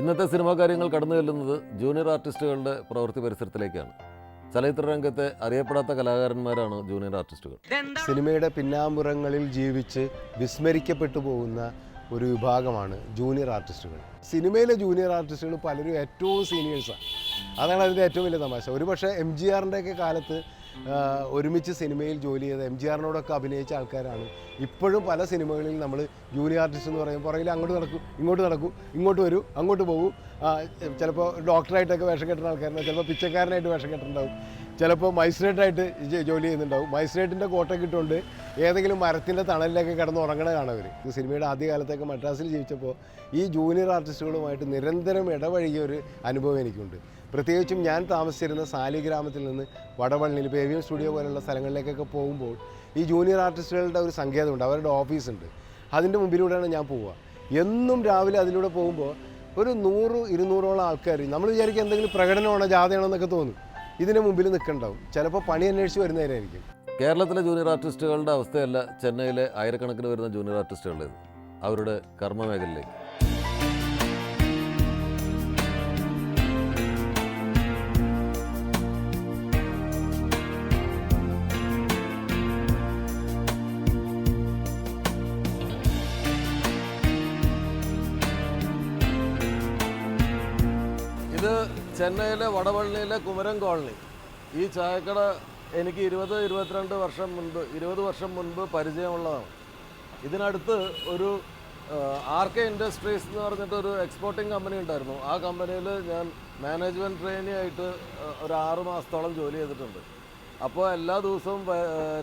ഇന്നത്തെ സിനിമാ കാര്യങ്ങൾ കടന്നു ചെല്ലുന്നത് ജൂനിയർ ആർട്ടിസ്റ്റുകളുടെ പ്രവൃത്തി പരിസരത്തിലേക്കാണ്. ചലച്ചിത്ര രംഗത്തെ അറിയപ്പെടാത്ത കലാകാരന്മാരാണ് ജൂനിയർ ആർട്ടിസ്റ്റുകൾ. സിനിമയുടെ പിന്നാമ്പുറങ്ങളിൽ ജീവിച്ച് വിസ്മരിക്കപ്പെട്ടു പോകുന്ന ഒരു വിഭാഗമാണ് ജൂനിയർ ആർട്ടിസ്റ്റുകൾ. സിനിമയിലെ ജൂനിയർ ആർട്ടിസ്റ്റുകൾ പലരും ഏറ്റവും സീനിയേഴ്സാണ്. അതാണ് അതിൻ്റെ ഏറ്റവും വലിയ തമാശ. ഒരുപക്ഷെ MGRൻ്റെയൊക്കെ കാലത്ത് ഒരുമിച്ച് സിനിമയിൽ ജോലി ചെയ്ത MGRനോടൊക്കെ അഭിനയിച്ച ആൾക്കാരാണ് ഇപ്പോഴും പല സിനിമകളിൽ നമ്മൾ ജൂനിയർ ആർട്ടിസ്റ്റ് എന്ന് പറയും. പുറകിൽ അങ്ങോട്ട് നടക്കും, ഇങ്ങോട്ട് വരും, അങ്ങോട്ട് പോകും. ചിലപ്പോൾ ഡോക്ടറായിട്ടൊക്കെ വേഷം കെട്ടുന്ന ആൾക്കാരുണ്ടാവും, ചിലപ്പോൾ പിച്ചക്കാരനായിട്ട് വേഷം കെട്ടുന്നുണ്ടാവും, ചിലപ്പോൾ മജിസ്ട്രേറ്റായിട്ട് ജോലി ചെയ്യുന്നുണ്ടാവും. മജിസ്ട്രേറ്റിൻ്റെ കോട്ടൊക്കെ ഇട്ടുകൊണ്ട് ഏതെങ്കിലും മരത്തിൻ്റെ തണലിലൊക്കെ കിടന്ന് ഉറങ്ങണ കാണവർ. സിനിമയുടെ ആദ്യകാലത്തൊക്കെ മദ്രാസിൽ ജീവിച്ചപ്പോൾ ഈ ജൂനിയർ ആർട്ടിസ്റ്റുകളുമായിട്ട് നിരന്തരം ഇടപഴകിയ ഒരു അനുഭവം എനിക്കുണ്ട്. പ്രത്യേകിച്ചും ഞാൻ താമസിച്ചിരുന്ന സാലിഗ്രാമത്തിൽ നിന്ന് വടവള്ളിയിൽ ഇപ്പോൾ AVM സ്റ്റുഡിയോ പോലുള്ള സ്ഥലങ്ങളിലേക്കൊക്കെ പോകുമ്പോൾ ഈ ജൂനിയർ ആർട്ടിസ്റ്റുകളുടെ ഒരു സങ്കേതമുണ്ട്, അവരുടെ ഓഫീസുണ്ട്. അതിൻ്റെ മുമ്പിലൂടെയാണ് ഞാൻ പോവുക. എന്നും രാവിലെ അതിലൂടെ പോകുമ്പോൾ ഒരു 100-200ഓളം ആൾക്കാർ, നമ്മൾ വിചാരിക്കും എന്തെങ്കിലും പ്രകടനമാണോ ജാഥയാണോ എന്നൊക്കെ തോന്നും, ഇതിന് മുമ്പിൽ നിൽക്കുന്നുണ്ടാവും. ചിലപ്പോൾ പണി അന്വേഷിച്ച് വരുന്നവരായിരിക്കും. കേരളത്തിലെ ജൂനിയർ ആർട്ടിസ്റ്റുകളുടെ അവസ്ഥയല്ല ചെന്നൈയിലെ ആയിരക്കണക്കിന് വരുന്ന ജൂനിയർ ആർട്ടിസ്റ്റുകളുടേത്. അവരുടെ കർമ്മമേഖലയിലേക്ക് ഇത് ചെന്നൈയിലെ വടവള്ളിയിലെ കുമരൻ കോളനി. ഈ ചായക്കട എനിക്ക് 20 വർഷം മുൻപ് പരിചയമുള്ളതാണ്. ഇതിനടുത്ത് ഒരു RK ഇൻഡസ്ട്രീസ് എന്ന് പറഞ്ഞിട്ട് ഒരു എക്സ്പോർട്ടിംഗ് കമ്പനി ഉണ്ടായിരുന്നു. ആ കമ്പനിയിൽ ഞാൻ മാനേജ്മെൻറ്റ് ട്രെയിനി ആയിട്ട് ഒരു 6 മാസത്തോളം ജോലി ചെയ്തിട്ടുണ്ട്. അപ്പോൾ എല്ലാ ദിവസവും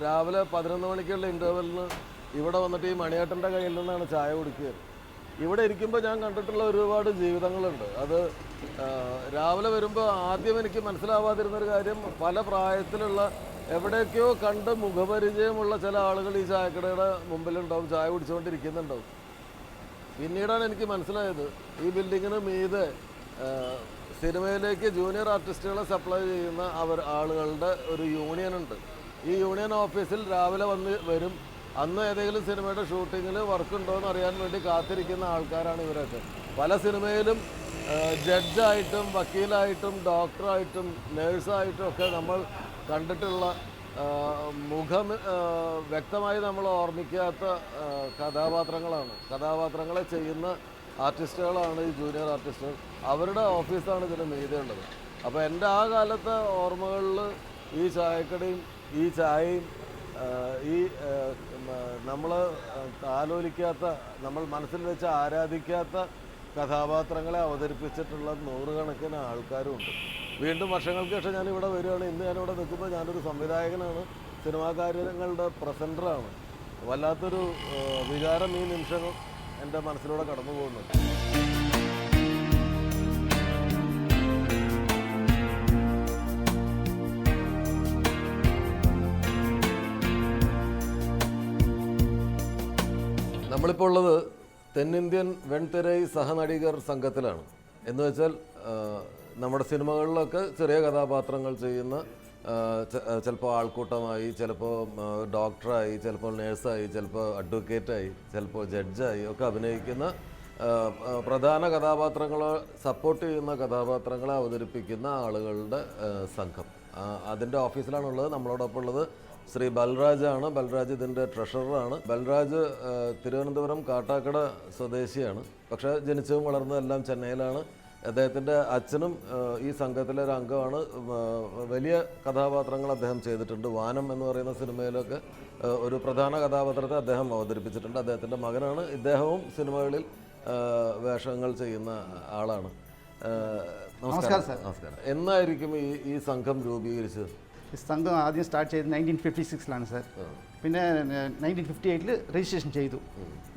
രാവിലെ 11 മണിക്കുള്ള ഇൻ്റർവെല്ലിന് ഇവിടെ വന്നിട്ട് ഈ മണിയേട്ടൻ്റെ കയ്യിൽ നിന്നാണ് ചായ കുടിക്കുക. ഇവിടെ ഇരിക്കുമ്പോൾ ഞാൻ കണ്ടിട്ടുള്ള ഒരുപാട് ജീവിതങ്ങളുണ്ട്. അത് രാവിലെ വരുമ്പോൾ ആദ്യം എനിക്ക് മനസ്സിലാവാതിരുന്നൊരു കാര്യം, പല പ്രായത്തിലുള്ള എവിടെയൊക്കെയോ കണ്ട് മുഖപരിചയമുള്ള ചില ആളുകൾ ഈ ചായക്കടയുടെ മുമ്പിലുണ്ടാവും, ചായ കുടിച്ചുകൊണ്ടിരിക്കുന്നുണ്ടാവും. പിന്നീടാണ് എനിക്ക് മനസ്സിലായത് ഈ ബിൽഡിങ്ങിന് മീതെ സിനിമയിലേക്ക് ജൂനിയർ ആർട്ടിസ്റ്റുകളെ സപ്ലൈ ചെയ്യുന്ന ആളുകളുടെ ഒരു യൂണിയൻ ഉണ്ട്. ഈ യൂണിയൻ ഓഫീസിൽ രാവിലെ വരും. അന്ന് ഏതെങ്കിലും സിനിമയുടെ ഷൂട്ടിങ്ങിൽ വർക്ക് ഉണ്ടോ എന്ന് അറിയാൻ വേണ്ടി കാത്തിരിക്കുന്ന ആൾക്കാരാണ് ഇവരൊക്കെ. പല സിനിമയിലും ജഡ്ജായിട്ടും വക്കീലായിട്ടും ഡോക്ടറായിട്ടും നേഴ്സായിട്ടും ഒക്കെ നമ്മൾ കണ്ടിട്ടുള്ള മുഖം വ്യക്തമായി നമ്മൾ ഓർമ്മിക്കാത്ത കഥാപാത്രങ്ങളെ ചെയ്യുന്ന ആർട്ടിസ്റ്റുകളാണ് ഈ ജൂനിയർ ആർട്ടിസ്റ്റുകൾ. അവരുടെ ഓഫീസാണ് ഇതിന് മീതെയുള്ളത്. അപ്പോൾ എൻ്റെ ആ കാലത്തെ ഓർമ്മകളിൽ ഈ ചായക്കടയും ഈ ചായയും ഈ നമ്മൾ താലോലിക്കാത്ത, നമ്മൾ മനസ്സിൽ വെച്ച് ആരാധിക്കാത്ത കഥാപാത്രങ്ങളെ അവതരിപ്പിച്ചിട്ടുള്ള നൂറുകണക്കിന് ആൾക്കാരും ഉണ്ട്. വീണ്ടും വർഷങ്ങൾക്ക് ശേഷം ഞാനിവിടെ വരികയാണ്. ഇന്ന് ഞാനിവിടെ നിൽക്കുമ്പോൾ ഞാനൊരു സംവിധായകനാണ്, സിനിമാ കാര്യങ്ങളുടെ പ്രസൻറ്ററാണ്. വല്ലാത്തൊരു വികാരം ഈ നിമിഷങ്ങൾ എൻ്റെ മനസ്സിലൂടെ കടന്നു പോകുന്നുണ്ട്. നമ്മളിപ്പോൾ ഉള്ളത് തെന്നിന്ത്യൻ വെൺതിരൈ സഹനടികർ സംഘത്തിലാണ്. എന്ന് വെച്ചാൽ നമ്മുടെ സിനിമകളിലൊക്കെ ചെറിയ കഥാപാത്രങ്ങൾ ചെയ്യുന്ന, ചിലപ്പോൾ ആൾക്കൂട്ടമായി, ചിലപ്പോൾ ഡോക്ടറായി, ചിലപ്പോൾ നേഴ്സായി, ചിലപ്പോൾ അഡ്വക്കേറ്റായി, ചിലപ്പോൾ ജഡ്ജായി ഒക്കെ അഭിനയിക്കുന്ന പ്രധാന കഥാപാത്രങ്ങളെ സപ്പോർട്ട് ചെയ്യുന്ന കഥാപാത്രങ്ങളെ അവതരിപ്പിക്കുന്ന ആളുകളുടെ സംഘം. അതിൻ്റെ ഓഫീസിലാണുള്ളത്. നമ്മളോടൊപ്പം ഉള്ളത് ശ്രീ ബൽരാജാണ്. ബൽരാജ് ഇതിൻ്റെ ട്രഷററാണ്. ബൽരാജ് തിരുവനന്തപുരം കാട്ടാക്കട സ്വദേശിയാണ്. പക്ഷേ ജനിച്ചതും വളർന്നതെല്ലാം ചെന്നൈയിലാണ്. അദ്ദേഹത്തിൻ്റെ അച്ഛനും ഈ സംഘത്തിലെ ഒരു അംഗമാണ്. വലിയ കഥാപാത്രങ്ങൾ അദ്ദേഹം ചെയ്തിട്ടുണ്ട്. വാനം എന്ന് പറയുന്ന സിനിമയിലൊക്കെ ഒരു പ്രധാന കഥാപാത്രത്തെ അദ്ദേഹം അവതരിപ്പിച്ചിട്ടുണ്ട്. അദ്ദേഹത്തിൻ്റെ മകനാണ്. ഇദ്ദേഹവും സിനിമകളിൽ വേഷങ്ങൾ ചെയ്യുന്ന ആളാണ്. നമസ്കാരം. നമസ്കാരം. എന്നായിരിക്കും ഈ സംഘം രൂപീകരിച്ചത്? ഈ സംഘം ആദ്യം സ്റ്റാർട്ട് ചെയ്തത് 1956 സാർ. പിന്നെ 1958 രജിസ്ട്രേഷൻ ചെയ്തു.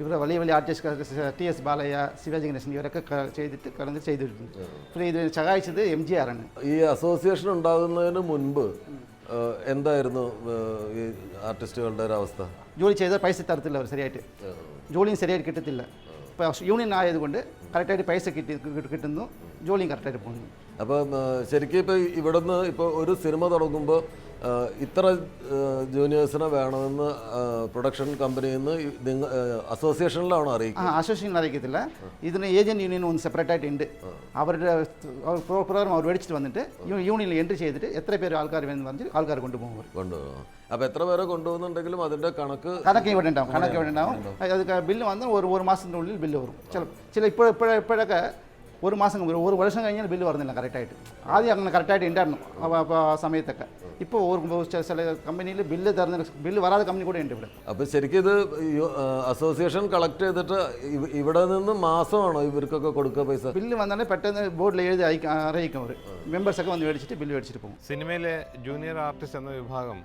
ഇവരെ വലിയ വലിയ ആർട്ടിസ്റ്റ് TS ബാലയ്യ, ശിവാജി ഗണേശൻ ഇവരൊക്കെ ചെയ്തിട്ടുണ്ട്. പിന്നെ ഇത് സഹായിച്ചത് MGR ആണ്. ഈ അസോസിയേഷൻ ഉണ്ടാകുന്നതിന് മുൻപ് എന്തായിരുന്നു ഈ ആർട്ടിസ്റ്റുകളുടെ ഒരു അവസ്ഥ? ജോലി ചെയ്താൽ പൈസ തരത്തില്ല, അവർ ശരിയായിട്ട് ജോലിയും ശരിയായിട്ട് കിട്ടത്തില്ല. ഇപ്പോൾ യൂണിയൻ ആയതുകൊണ്ട് കറക്റ്റായിട്ട് പൈസ കിട്ടുന്നു, ജോലിയും കറക്റ്റായിട്ട് പോകുന്നു. അപ്പം ശരിക്കും ഇപ്പോൾ ഇവിടുന്ന് ഇപ്പോൾ ഒരു സിനിമ തുടങ്ങുമ്പോൾ ഇത്ര ജൂനിയേഴ്സിനെ വേണമെന്ന് പ്രൊഡക്ഷൻ കമ്പനിയിൽ നിന്ന് അസോസിയേഷനിലാണോ അറിയിക്കുക? അസോസിയേഷൻ അറിയിക്കത്തില്ല. ഇതിന് ഏജന്റ് യൂണിയൻ ഒന്ന് സെപ്പറേറ്റ് ആയിട്ട് ഉണ്ട്. അവരുടെ പ്രോഗ്രാം അവർ മേടിച്ചിട്ട് വന്നിട്ട് യൂണിയനിൽ എൻട്രി ചെയ്തിട്ട് എത്ര പേര് ആൾക്കാർ വേണമെന്ന് പറഞ്ഞിട്ട് ആൾക്കാർ കൊണ്ടുപോകും. അപ്പോൾ എത്ര പേരെ കൊണ്ടുപോകുന്നുണ്ടെങ്കിലും അതിൻ്റെ കണക്ക് ഇവിടെ ഉണ്ടാവും. അത് ബില്ല് വന്ന് ഒരു മാസത്തിൻ്റെ ഉള്ളിൽ ബില്ല് വരും. ചില ഇപ്പോഴൊക്കെ ഒരു മാസം ഒരു വർഷം കഴിഞ്ഞാൽ ബില്ല് വരുന്നില്ല കറക്റ്റായിട്ട്. ആദ്യം അങ്ങനെ കറക്റ്റായിട്ട് ഉണ്ടായിരുന്നു അപ്പോൾ ആ സമയത്തൊക്കെ. ഇപ്പോൾ ചില കമ്പനിയിൽ ബില്ല് വരാതെ കമ്പനി കൂടെ ഉണ്ട് ഇവിടെ. അപ്പോൾ ശരിക്കും ഇത് അസോസിയേഷൻ കളക്ട് ചെയ്തിട്ട് ഇവിടെ നിന്ന് മാസമാണോ ഇവർക്കൊക്കെ കൊടുക്കുക പൈസ? ബില്ല് വന്നാലേ പെട്ടെന്ന് ബോർഡിൽ എഴുതി അറിയിക്കും അവർ. മെമ്പേഴ്സൊക്കെ വന്ന് മേടിച്ചിട്ട് ബില്ല് മേടിച്ചിട്ട് പോകും. സിനിമയിലെ ജൂനിയർ ആർട്ടിസ്റ്റ് എന്ന വിഭാഗം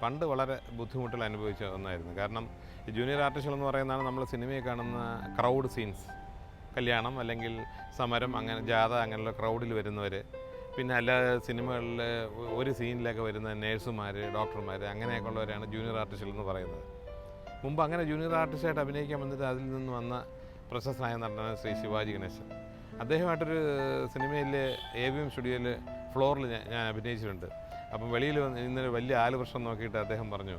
പണ്ട് വളരെ ബുദ്ധിമുട്ടുകൾ അനുഭവിച്ച ഒന്നായിരുന്നു. കാരണം ഈ ജൂനിയർ ആർട്ടിസ്റ്റുകൾ എന്ന് പറയുന്നതാണ് നമ്മൾ സിനിമയിൽ കാണുന്ന ക്രൗഡ് സീൻസ്. കല്യാണം അല്ലെങ്കിൽ സമരം, അങ്ങനെ ജാഥ, അങ്ങനെയുള്ള ക്രൗഡിൽ വരുന്നവർ, പിന്നെ അല്ലാതെ സിനിമകളിൽ ഒരു സീനിലൊക്കെ വരുന്ന നേഴ്സുമാർ, ഡോക്ടർമാർ, അങ്ങനെയൊക്കെ ഉള്ളവരാണ് ജൂനിയർ ആർട്ടിസ്റ്റുകൾ എന്ന് പറയുന്നത്. മുമ്പ് അങ്ങനെ ജൂനിയർ ആർട്ടിസ്റ്റായിട്ട് അഭിനയിക്കാൻ വന്നിട്ട് അതിൽ നിന്ന് വന്ന പ്രശസ്തനായ നടനാണ് ശ്രീ ശിവാജി ഗണേശൻ. അദ്ദേഹമായിട്ടൊരു സിനിമയിലെ AVM സ്റ്റുഡിയോയിൽ ഫ്ലോറിൽ ഞാൻ അഭിനയിച്ചിട്ടുണ്ട്. അപ്പം വെളിയിൽ ഇന്നൊരു വലിയ ആൽവൃക്ഷം നോക്കിയിട്ട് അദ്ദേഹം പറഞ്ഞു,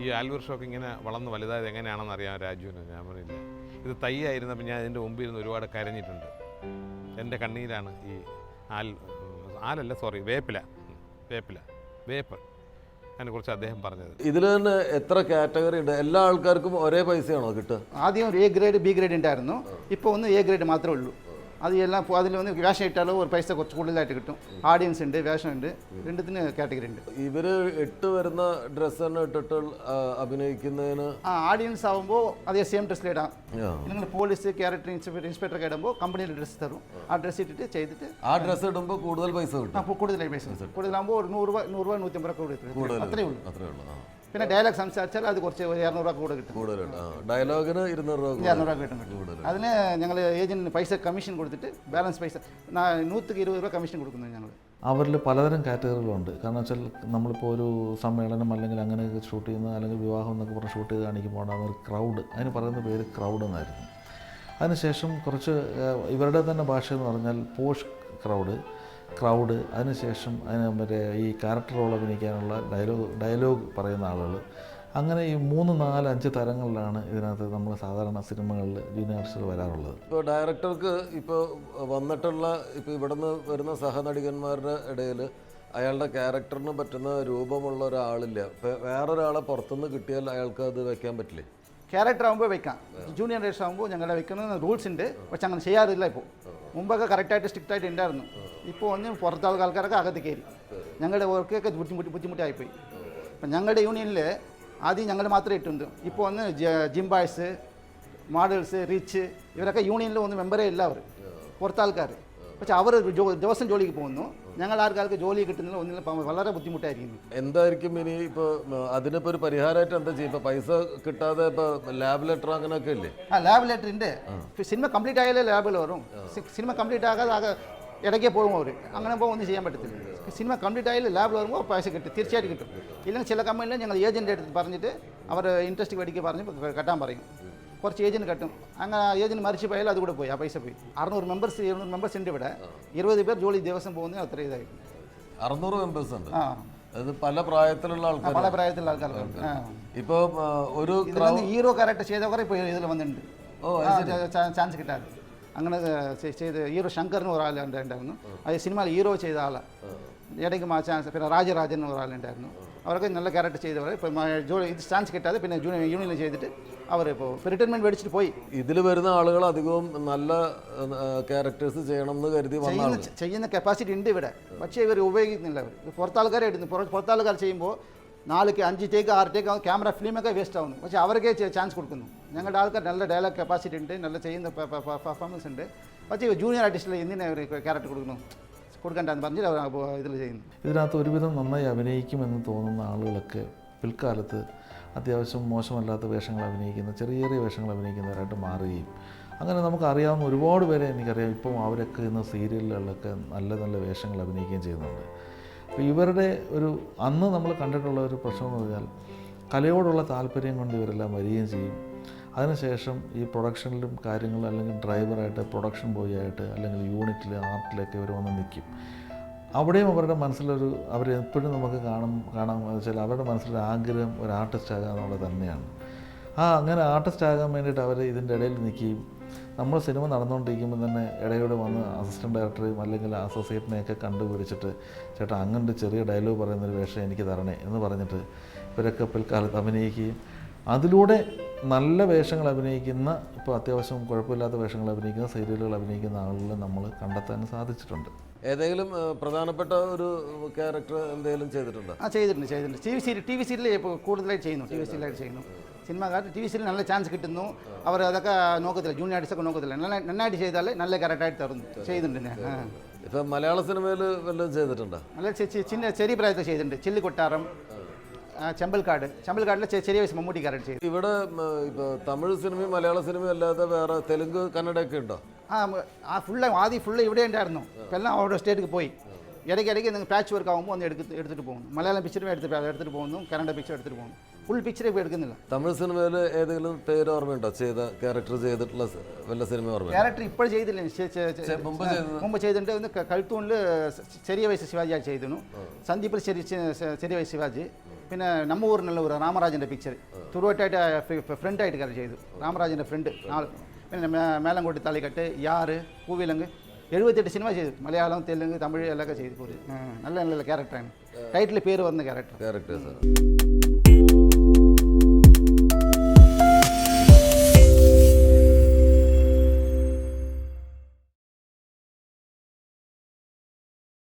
ഈ ആൽവൃക്ഷമൊക്കെ ഇങ്ങനെ വളർന്ന് വലുതായത് എങ്ങനെയാണെന്ന് അറിയാൻ രാജുവിന്. ഞാൻ പറഞ്ഞില്ല, ഇത് തൈയായിരുന്നപ്പോൾ ഞാൻ ഇതിൻ്റെ മുമ്പിൽ ഇരുന്ന് ഒരുപാട് കരഞ്ഞിട്ടുണ്ട്. എൻ്റെ കണ്ണീരാണ് ഈ വേപ്പ് അതിനെക്കുറിച്ച് അദ്ദേഹം പറഞ്ഞത്. ഇതിൽ തന്നെ എത്ര കാറ്റഗറി ഉണ്ട്? എല്ലാ ആൾക്കാർക്കും ഒരേ പൈസയാണോ കിട്ടുക? ആദ്യം ഒരു A ഗ്രേഡ് B ഗ്രേഡ് ഉണ്ടായിരുന്നു. ഇപ്പോൾ ഒന്ന് A ഗ്രേഡ് മാത്രമേ ഉള്ളൂ. അത് എല്ലാം അതിൽ വന്ന് വേഷം ഇട്ടാലോ ഒരു പൈസ കുറച്ച് കൂടുതലായിട്ട് കിട്ടും. ഓഡിയൻസ് ഉണ്ട്, വേഷം ഉണ്ട്, രണ്ടത്തിന് കാറ്റഗറി ഉണ്ട്. ഇവർ ഇട്ട് വരുന്ന ഡ്രസ്സ് തന്നെ ഇട്ടിട്ട് അഭിനയിക്കുന്നതിന് ഓഡിയൻസ് ആകുമ്പോൾ അതേ സെയിം ഡ്രസ്സിൽ ഇടാം. നിങ്ങൾ പോലീസ്, ക്യാരക്ടർ, ഇൻസ്പെക്ടറൊക്കെ ഇടുമ്പോൾ കമ്പനിയിൽ ഡ്രസ്സ് തരും. ആ ഡ്രസ്സ് ഇട്ടിട്ട് ചെയ്തിട്ട് ആ ഡ്രസ്സ് ഇടുമ്പോൾ കൂടുതൽ പൈസ കിട്ടും. കൂടുതലായി പൈസ കൂടുതലാകുമ്പോൾ ഒരു 100 രൂപ 150 രൂപ അത്രയേ ഉള്ളൂ. പിന്നെ ഡയലോഗ് സംസാരിച്ചാൽ അത് കുറച്ച് 200 രൂപ കൂടെ കിട്ടും. ഡയലോഗിന് 200 രൂപ കിട്ടും. അതിന് ഞങ്ങൾ ഏജന്റിന് പൈസ കമ്മീഷൻ കൊടുത്തിട്ട് ബാലൻസ് പൈസ 120 രൂപ കമ്മീഷൻ കൊടുക്കുന്നത് ഞങ്ങൾ. അവരിൽ പലതരം കാറ്റഗറികളുണ്ട്. കാരണം വെച്ചാൽ നമ്മളിപ്പോൾ ഒരു സമ്മേളനം അല്ലെങ്കിൽ അങ്ങനെ ഷൂട്ട് ചെയ്യുന്ന, അല്ലെങ്കിൽ വിവാഹം എന്നൊക്കെ പറഞ്ഞ് ഷൂട്ട് ചെയ്ത് കാണിക്കുമ്പോൾ ഒരു ക്രൗഡ്, അതിന് പറയുന്ന പേര് ക്രൗഡ് എന്നായിരുന്നു. അതിനുശേഷം കുറച്ച് ഇവരുടെ തന്നെ ഭാഷ എന്ന് പറഞ്ഞാൽ പോഷ് ക്രൗഡ്, അതിനുശേഷം അതിന് മറ്റേ ഈ ക്യാരക്ടർ റോൾ അഭിനയിക്കാനുള്ള ഡയലോഗ് പറയുന്ന ആളുകൾ, അങ്ങനെ ഈ 3, 4, 5 തരങ്ങളിലാണ് ഇതിനകത്ത് നമ്മൾ സാധാരണ സിനിമകളിൽ ജൂനിയർ ആർട്ടിസ്റ്റുകൾ വരാറുള്ളത്. ഇപ്പോൾ ഡയറക്ടർക്ക് ഇപ്പോൾ വന്നിട്ടുള്ള ഇവിടെ നിന്ന് വരുന്ന സഹനടികന്മാരുടെ ഇടയിൽ അയാളുടെ ക്യാരക്ടറിന് പറ്റുന്ന രൂപമുള്ള ഒരാളില്ല. വേറൊരാളെ പുറത്തുനിന്ന് കിട്ടിയാൽ അയാൾക്ക് അത് വെക്കാൻ പറ്റില്ലേ? ക്യാരക്ടർ ആകുമ്പോൾ വെക്കാം. ജൂനിയർ ആർട്ടിസ്റ്റ് ആകുമ്പോൾ ഞങ്ങളുടെ വെക്കുന്ന റൂൾസ് ഉണ്ട്. പക്ഷെ അങ്ങനെ ചെയ്യാറില്ല. ഇപ്പോൾ മുമ്പൊക്കെ കറക്റ്റായിട്ട് സ്ട്രിക്റ്റായിട്ട് ഉണ്ടായിരുന്നു. ഇപ്പോൾ ഒന്ന് പുറത്തെ ആൾക്കാരൊക്കെ അകത്ത് കയറി ഞങ്ങളുടെ വർക്കൊക്കെ ബുദ്ധിമുട്ടായിപ്പോയി. അപ്പം ഞങ്ങളുടെ യൂണിയനിൽ ആദ്യം ഞങ്ങൾ മാത്രമേ ഇട്ടുണ്ട്. ഇപ്പോൾ ഒന്ന് ജിം ബോയ്സ്, മോഡൽസ്, റിച്ച്, ഇവരൊക്കെ യൂണിയനിൽ ഒന്ന് മെമ്പറേ ഇല്ല. അവർ പുറത്തെ ആൾക്കാർ. പക്ഷെ അവർ ദിവസം ജോലിക്ക് പോകുന്നു. ഞങ്ങൾ ആൾക്കാർക്ക് ജോലി കിട്ടുന്നില്ല. ഒന്നിനും വളരെ ബുദ്ധിമുട്ടായിരിക്കുന്നു. എന്തായിരിക്കും ഇനി ഇപ്പോൾ അതിനിപ്പോൾ ഒരു പരിഹാരമായിട്ട് എന്താ ചെയ്യും? ഇപ്പോൾ പൈസ കിട്ടാതെ ഇപ്പോൾ ലാബ് ലെറ്റർ അങ്ങനെയൊക്കെ ഇല്ലേ? ലാബ് ലെറ്റർ ഉണ്ട്. സിനിമ കംപ്ലീറ്റ് ആയാലേ ലാബിൽ വരും. സിനിമ കംപ്ലീറ്റ് ആകാതെ ഇടയ്ക്കേ പോകും അവർ. അങ്ങനെ പോകുമ്പോൾ ഒന്നും ചെയ്യാൻ പറ്റത്തില്ല. സിനിമ കംപ്ലീറ്റ് ആയാലും ലാബിൽ വരുമ്പോൾ പൈസ കിട്ടും, തീർച്ചയായിട്ടും കിട്ടും. ഇല്ലെങ്കിൽ ചില കമ്പനിയിൽ ഞങ്ങൾ ഏജൻറ്റ് എടുത്ത് പറഞ്ഞിട്ട് അവർ ഇൻട്രസ്റ്റ് മേടിക്കുക പറഞ്ഞ് കട്ടാൻ പറയും. കുറച്ച് ഏജൻറ്റ് കട്ടും. അങ്ങനെ ഏജൻറ്റ് മരിച്ചു പോയാലും അതുകൂടെ പോയി, ആ പൈസ പോയി. 600 മെമ്പേഴ്സ് ഉണ്ട് ഇവിടെ. 20 പേർ ജോലി ദിവസം പോകുന്നത് അത്ര ഇതായിട്ട്. 600 മെമ്പേഴ്സ് ഉണ്ട്. അത് പല പ്രായത്തിലുള്ള ആൾക്കാർ. പല പ്രായത്തിലുള്ള ആൾക്കാർക്ക്. ഇപ്പോൾ ഒരു ഹീറോ ക്യാരക്ടർ ചെയ്തവരെ ഇപ്പോൾ ഇതിൽ വന്നിട്ടുണ്ട്. ചാൻസ് കിട്ടാതെ അങ്ങനെ ചെയ്ത് ഹീറോ ശങ്കറിന് ഒരാളുണ്ടായിരുന്നു. അത് സിനിമയിൽ ഹീറോ ചെയ്ത ആളാണ്. ഇടയ്ക്ക് ചാൻസ്. പിന്നെ രാജരാജൻ ഒരാളുണ്ടായിരുന്നു. അവരൊക്കെ നല്ല ക്യാരക്ടർ ചെയ്തവർ ഇപ്പോൾ ജോലി ഇത് ചാൻസ് കിട്ടാതെ പിന്നെ യൂണിയനിൽ ചെയ്തിട്ട് അവർ ഇപ്പോൾ റിട്ടയർമെൻറ്റ് മേടിച്ചിട്ട് പോയി. ഇതിൽ വരുന്ന ആളുകൾ അധികവും നല്ല ക്യാരക്ടേഴ്സ് ചെയ്യണം എന്ന് കരുതി ചെയ്യുന്ന കപ്പാസിറ്റി ഉണ്ട് ഇവിടെ. പക്ഷേ ഇവർ ഉപയോഗിക്കുന്നില്ല. അവർ പുറത്താൾക്കാരെ എടുക്കുന്നു. പുറത്താൾക്കാർ ചെയ്യുമ്പോൾ 4, 5 ടേക്ക് 6 ടേക്ക് ക്യാമറ ഫിലിമൊക്കെ വേസ്റ്റ് ആവുന്നു. പക്ഷേ അവർക്കേ ചാൻസ് കൊടുക്കുന്നു. ഞങ്ങളുടെ ആൾക്കാർ നല്ല ഡയലോഗ് കപ്പാസിറ്റി ഉണ്ട്, നല്ല ചെയ്യുന്ന പെർഫോമൻസ് ഉണ്ട്. പക്ഷേ ജൂനിയർ ആർട്ടിസ്റ്റിൽ എന്തിനാ ഒരു ക്യാരക്ടർ കൊടുക്കണ്ടെന്ന് പറഞ്ഞിട്ട് അവർ ഇതിൽ ചെയ്യുന്നു. ഇതിനകത്ത് ഒരുവിധം നന്നായി അഭിനയിക്കുമെന്ന് തോന്നുന്ന ആളുകളൊക്കെ പിൽക്കാലത്ത് അത്യാവശ്യം മോശമല്ലാത്ത വേഷങ്ങൾ അഭിനയിക്കുന്ന, ചെറിയ ചെറിയ വേഷങ്ങൾ അഭിനയിക്കുന്നവരായിട്ട് മാറുകയും, അങ്ങനെ നമുക്കറിയാവുന്ന ഒരുപാട് പേരെ എനിക്കറിയാം. ഇപ്പം അവരൊക്കെ ഇന്ന് സീരിയലുകളിലൊക്കെ നല്ല നല്ല വേഷങ്ങൾ അഭിനയിക്കുകയും ചെയ്യുന്നുണ്ട്. അപ്പോൾ ഇവരുടെ അന്ന് നമ്മൾ കണ്ടിട്ടുള്ള ഒരു പ്രശ്നം എന്ന് പറഞ്ഞാൽ കലയോടുള്ള താല്പര്യം കൊണ്ട് ഇവരെല്ലാം വരികയും ചെയ്യും. അതിനുശേഷം ഈ പ്രൊഡക്ഷനിലും കാര്യങ്ങൾ, അല്ലെങ്കിൽ ഡ്രൈവറായിട്ട്, പ്രൊഡക്ഷൻ ബോയ് ആയിട്ട്, അല്ലെങ്കിൽ യൂണിറ്റിൽ, ആർട്ടിലൊക്കെ ഇവർ വന്ന് നിൽക്കും. അവിടെയും അവരുടെ മനസ്സിലൊരു അവരെപ്പോഴും നമുക്ക് കാണാമെന്ന് വെച്ചാൽ അവരുടെ മനസ്സിലൊരു ആഗ്രഹം ഒരു ആർട്ടിസ്റ്റ് ആകുക എന്നുള്ളത് തന്നെയാണ്. അങ്ങനെ ആർട്ടിസ്റ്റ് ആകാൻ വേണ്ടിയിട്ട് അവർ ഇതിൻ്റെ ഇടയിൽ നിൽക്കുകയും നമ്മൾ സിനിമ നടന്നുകൊണ്ടിരിക്കുമ്പോൾ തന്നെ ഇടയോടെ വന്ന് അസിസ്റ്റൻറ്റ് ഡയറക്ടറെയും അല്ലെങ്കിൽ അസോസിയേറ്റിനെയൊക്കെ കണ്ടുപിടിച്ചിട്ട് ചേട്ടാ അങ്ങനൊരു ചെറിയ ഡയലോഗ് പറയുന്നൊരു വേഷം എനിക്ക് തരണേ എന്ന് പറഞ്ഞിട്ട് ഇവരൊക്കെ പിൽക്കാലത്ത് അഭിനയിക്കുകയും അതിലൂടെ നല്ല വേഷങ്ങൾ അഭിനയിക്കുന്ന, ഇപ്പോൾ അത്യാവശ്യം കുഴപ്പമില്ലാത്ത വേഷങ്ങൾ അഭിനയിക്കുന്ന, സീരിയലുകൾ അഭിനയിക്കുന്ന ആളുകളെ നമ്മൾ കണ്ടെത്താൻ സാധിച്ചിട്ടുണ്ട്. ഏതെങ്കിലും പ്രധാനപ്പെട്ട ഒരു ക്യാരക്ടർ എന്തെങ്കിലും ചെയ്തിട്ടുണ്ടോ? ചെയ്തിട്ടുണ്ട്. ടി വി സീരിയൽ ഇപ്പോൾ കൂടുതലായിട്ട് ചെയ്യുന്നു. ടി വി സീരിയലായിട്ട് ചെയ്യുന്നു. സിനിമക്കാർ ടി വി സീരിയൽ നല്ല ചാൻസ് കിട്ടുന്നു. അവർ അതൊക്കെ നോക്കത്തില്ല, ജൂനിയർ ആർട്ടിസ്റ്റൊക്കെ നോക്കത്തില്ല. നന്നായിട്ട് ചെയ്താൽ നല്ല ക്യാരക്ടറായിട്ട് തരുന്നു. ചെയ്യുന്നുണ്ട് ഞാൻ. ഇപ്പം മലയാള സിനിമയിൽ വല്ലതും ചെയ്തിട്ടുണ്ടോ? നല്ല ചെറിയ പ്രായത്തിൽ ചെയ്തിട്ടുണ്ട്. ചില്ലിക്കൊട്ടാരം, ചെമ്പൽക്കാടിലെ ചെറിയ വയസ്സ് മമ്മൂട്ടി ക്യാരക്ടർ ചെയ്തു. ഇവിടെ ഇപ്പോൾ തമിഴ് സിനിമയും മലയാള സിനിമയും അല്ലാതെ വേറെ തെലുങ്ക്, കന്നഡയൊക്കെ ഉണ്ടോ? ആദ്യം ഫുള്ള് ഇവിടെ ഉണ്ടായിരുന്നു. ഇപ്പം എല്ലാം അവിടെ സ്റ്റേറ്റിൽ പോയി. ഇടയ്ക്ക് നിങ്ങൾ പാച്ച് വർക്ക് ആകുമ്പോൾ ഒന്ന് എടുത്തിട്ട് പോകുന്നു. മലയാളം പിക്ചറും എടുത്തിട്ട് പോകുന്നു, കന്നഡ പിക്ചർ എടുത്തിട്ട് പോകുന്നു. ഫുൾ പിക്ചർ ഇപ്പോൾ എടുക്കുന്നില്ല. തമിഴ് സിനിമയിൽ ഏതെങ്കിലും പേര് ഓർമ്മയുണ്ടോ? ക്യാരക്ടർ ചെയ്തിട്ടുള്ള വല്ല സിനിമ ഓർമ്മ? ക്യാരക്ടർ ഇപ്പോൾ ചെയ്തില്ല, മുമ്പ് ചെയ്തിട്ടുണ്ട്. ഒന്ന് കഴുത്തൂണിൽ ചെറിയ വയസ്സ് ശിവാജിയായി ചെയ്തിരുന്നു. സന്ദീപിൽ ചെറിയ വയസ്സ് ശിവാജി. പിന്നെ നമ്മ ഊരിനുള്ള ഒരു രാമരാജൻ്റെ പിക്ചർ തുറുവായിട്ടായിട്ട് ഫ്രണ്ടായിട്ട് കാര്യം ചെയ്തു. രാമരാജൻ്റെ ഫ്രണ്ട്. പിന്നെ മേലങ്കോട്ടി താളിക്കട്ട്, യാറ്, പൂവിലങ്ക് 78 സിനിമ ചെയ്തു. മലയാളം, തെലുങ്ക്, തമിഴ് എല്ലാം ചെയ്തു. നല്ല നല്ല ക്യാരക്ടറാണ്. ടൈറ്റിൽ പേര് വന്ന ക്യാരക്ടർ.